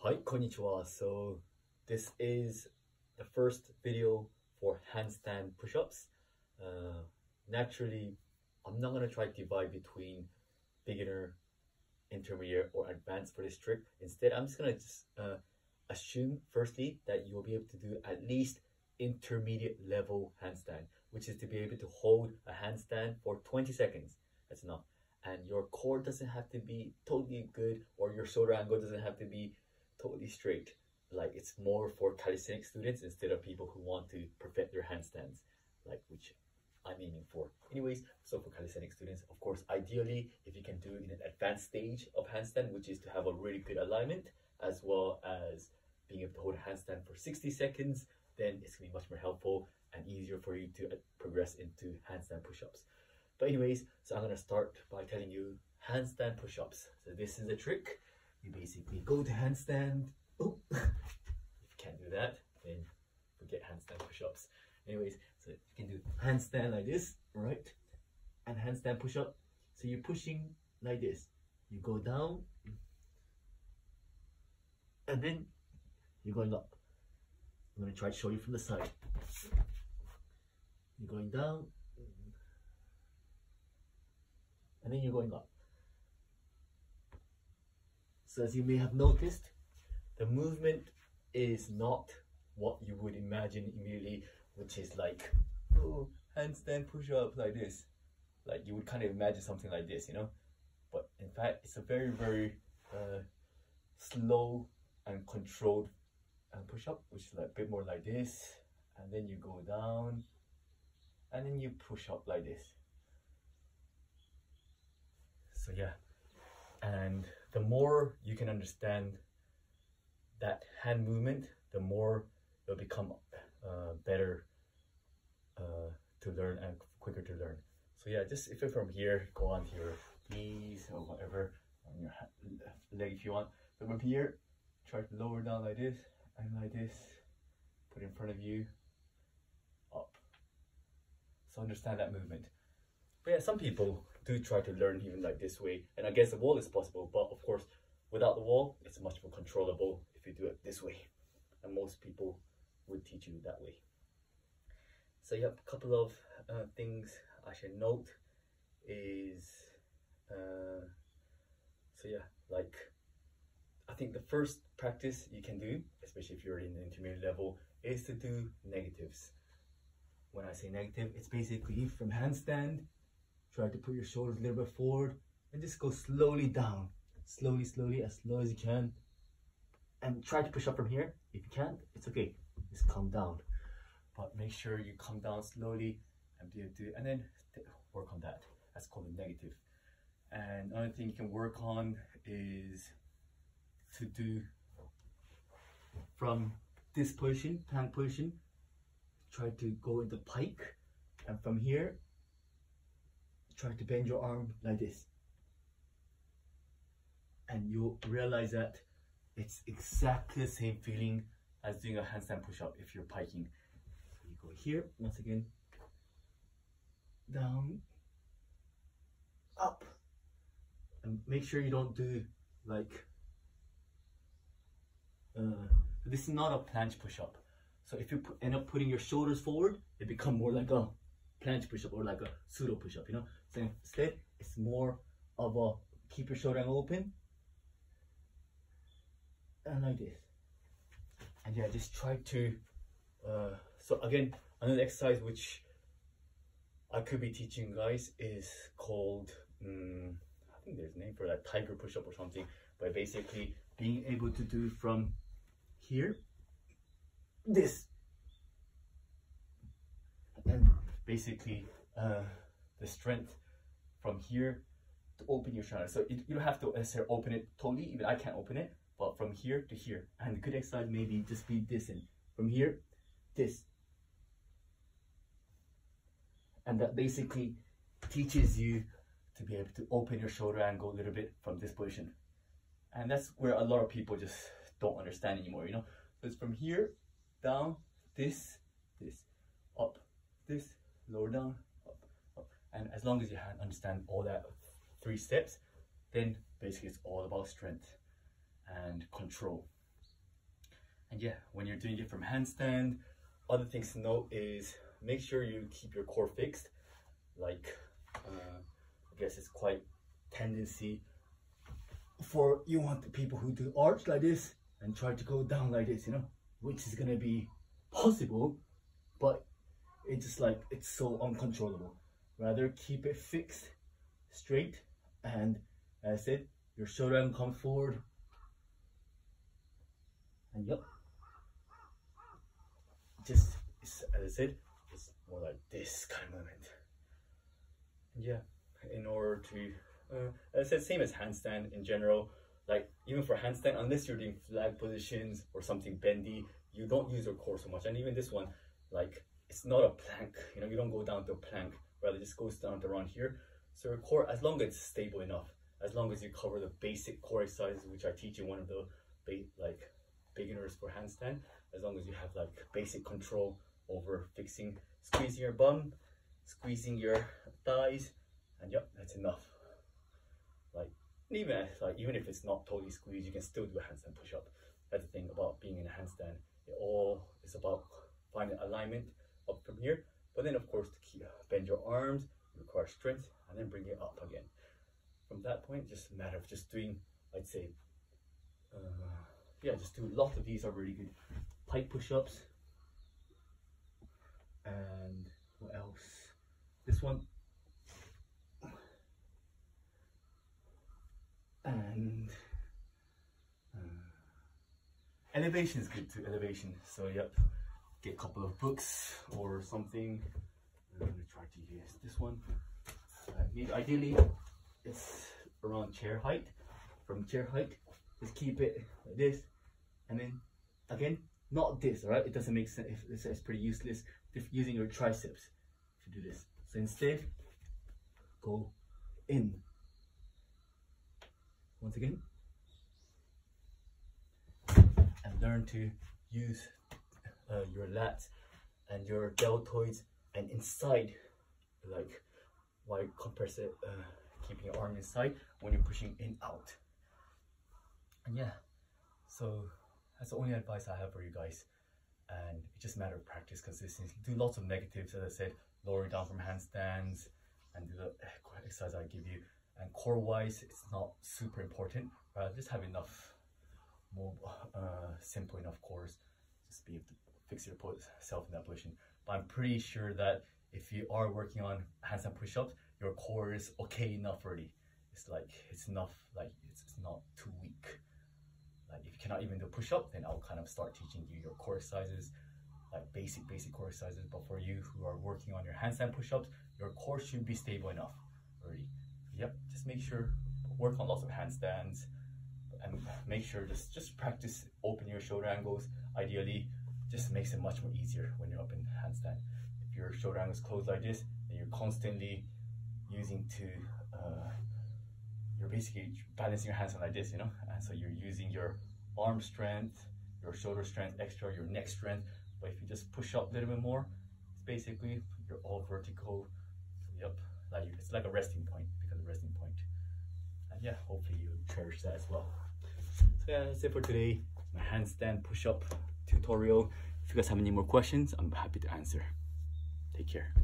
Hi, konnichiwa. So this is the first video for handstand push-ups. Naturally, I'm not gonna try to divide between beginner, intermediate, or advanced for this trick. Instead, I'm just gonna assume firstly that you'll be able to do at least intermediate level handstand, which is to be able to hold a handstand for 20 seconds. That's enough. And your core doesn't have to be totally good, or your shoulder angle doesn't have to be totally straight. Like, it's more for calisthenic students instead of people who want to perfect their handstands, like which I'm aiming for. Anyways, so for calisthenic students, of course, ideally, if you can do in an advanced stage of handstand, which is to have a really good alignment, as well as being able to hold a handstand for 60 seconds, then it's gonna be much more helpful and easier for you to progress into handstand push-ups. But anyways, so I'm gonna start by telling you handstand push-ups. So this is the trick. You basically go to handstand. Oh, if you can't do that, then forget handstand push-ups. Anyways, so you can do handstand like this, right? And handstand push-up. So you're pushing like this. You go down, and then you're going up. I'm gonna try to show you from the side. You're going down, and then you're going up. So as you may have noticed, the movement is not what you would imagine immediately, which is like, oh, handstand push-up like this. Like, you would kind of imagine something like this, you know? But in fact, it's a very, very slow and controlled push-up, which is like a bit more like this. And then you go down, and then you push up like this. So yeah, and the more you can understand that hand movement, the more it'll become better to learn and quicker to learn. So yeah, just if you're from here, go on to your knees or whatever on your leg if you want. But from here, try to lower down like this and like this. Put in front of you, up. So understand that movement. But yeah, some people do try to learn even like this way, and against the wall is possible, but of course without the wall it's much more controllable if you do it this way, and most people would teach you that way. So yeah, a couple of things I should note is so yeah, like, I think the first practice you can do, especially if you're in the intermediate level, is to do negatives. When I say negative, it's basically from handstand, try to put your shoulders a little bit forward and just go slowly down. Slowly, slowly, as slow as you can. And try to push up from here. If you can't, it's okay. Just come down. But make sure you come down slowly and be able to, and then work on that. That's called a negative. And another thing you can work on is to do from this position, plank position, try to go into pike, and from here, try to bend your arm like this. And you'll realize that it's exactly the same feeling as doing a handstand push-up if you're piking. So you go here, once again, down, up. And make sure you don't do like, this is not a planche push-up. So if you end up putting your shoulders forward, it becomes more like a planche push-up or like a pseudo push-up, you know? So instead, it's more of a keep your shoulder angle open and like this. And yeah, just try to, so again, another exercise which I could be teaching you guys is called, I think there's a name for that, tiger push-up or something, but basically being able to do from here, this, and basically the strength from here to open your shoulder. So you don't have to necessarily open it totally, even I can't open it, but from here to here. And a good exercise maybe just be this, and from here, this. And that basically teaches you to be able to open your shoulder and go a little bit from this position. And that's where a lot of people just don't understand anymore, you know? So it's from here, down, this, up, this, lower down, up. And as long as you understand all that 3 steps, then basically it's all about strength and control. And yeah, when you're doing it from handstand, other things to note is make sure you keep your core fixed. Like, I guess it's quite tendency for you want the people who do arch like this and try to go down like this, you know, which is gonna be possible, but it's just like it's so uncontrollable. Rather keep it fixed, straight, and as I said, your shoulder angle comes forward, and yep, just as I said, it's more like this kind of movement. And yeah, in order to as I said, same as handstand in general, like even for handstand, unless you're doing flag positions or something bendy, you don't use your core so much. And even this one, like it's not a plank, you know, you don't go down to a plank, rather it just goes down to around here. So your core, as long as it's stable enough, as long as you cover the basic core exercises, which I teach in one of the like beginners for handstand, as long as you have like basic control over fixing, squeezing your bum, squeezing your thighs, and yep, that's enough. Like even if it's not totally squeezed, you can still do a handstand push-up. That's the thing about being in a handstand. It all is about finding alignment up from here, but then of course to bend your arms, you require strength, and then bring it up again. From that point, just a matter of just doing, I'd say, yeah, just do lots of these are really good. Pike push-ups, and what else? This one. And elevation is good too, elevation. So yep, get a couple of books or something. I'm gonna try to use this one. Ideally, it's around chair height. From chair height, just keep it like this, and then again, not this, all right? It doesn't make sense. It's pretty useless if using your triceps to do this. So instead, go in. Once again, and learn to use your lats and your deltoids and inside, like while you compress it, keeping your arm inside when you're pushing in out. And yeah, so that's the only advice I have for you guys, and it's just a matter of practice, consistency. Do lots of negatives, as I said, lowering down from handstands, and do the exercise I give you. And core wise, it's not super important, just have enough more simple enough cores, just be able to fix yourself in that position. But I'm pretty sure that if you are working on handstand push-ups, your core is okay enough already. It's like it's enough, like it's not too weak. Like if you cannot even do push-up, then I'll kind of start teaching you your core exercises, like basic core exercises. But for you who are working on your handstand push-ups, your core should be stable enough already. Yep, just make sure, work on lots of handstands, and make sure just practice open your shoulder angles. Ideally, just makes it much more easier when you're up in handstand. If your shoulder angles closed like this, then you're constantly using to, you're basically balancing your hands like this, you know, and so you're using your arm strength, your shoulder strength extra, your neck strength. But if you just push up a little bit more, it's basically you're all vertical. Yep, like it's like a resting point. Resting point. And yeah, hopefully you cherish that as well. So yeah, that's it for today, my handstand push-up tutorial. If you guys have any more questions, I'm happy to answer. Take care.